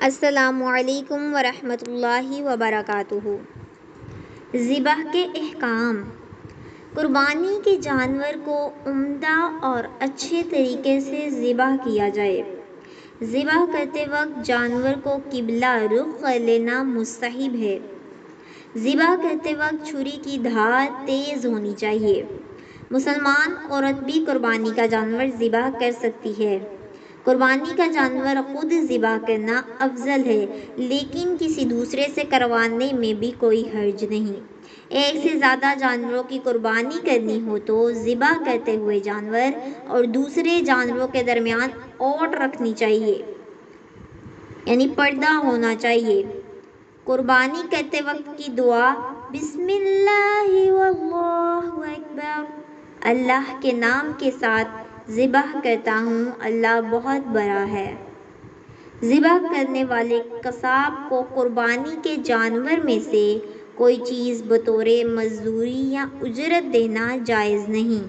السلام علیکم ورحمۃ اللہ وبرکاتہ۔ ذبح کے احکام۔ قربانی کے جانور کو عمدہ اور اچھے طریقے سے ذبح کیا جائے۔ ذبح کرتے وقت جانور کو قبلہ رخ کر لینا مستحب ہے۔ ذبح کرتے وقت چھری کی دھار تیز ہونی چاہیے۔ مسلمان عورت بھی قربانی کا جانور ذبح کر سکتی ہے۔ قربانی کا جانور خود ذبح کرنا افضل ہے، لیکن کسی دوسرے سے کروانے میں بھی کوئی حرج نہیں۔ ایک سے زیادہ جانوروں کی قربانی کرنی ہو تو ذبح کرتے ہوئے جانور اور دوسرے جانوروں کے درمیان اوٹ رکھنی چاہیے، یعنی پردہ ہونا چاہیے۔ قربانی کرتے وقت کی دعا: بسم اللہ واللہ اکبر، اللہ کے نام کے ساتھ ذبح کرتا ہوں، اللہ بہت بڑا ہے۔ ذبح کرنے والے قصاب کو قربانی کے جانور میں سے کوئی چیز بطور مزدوری یا اجرت دینا جائز نہیں۔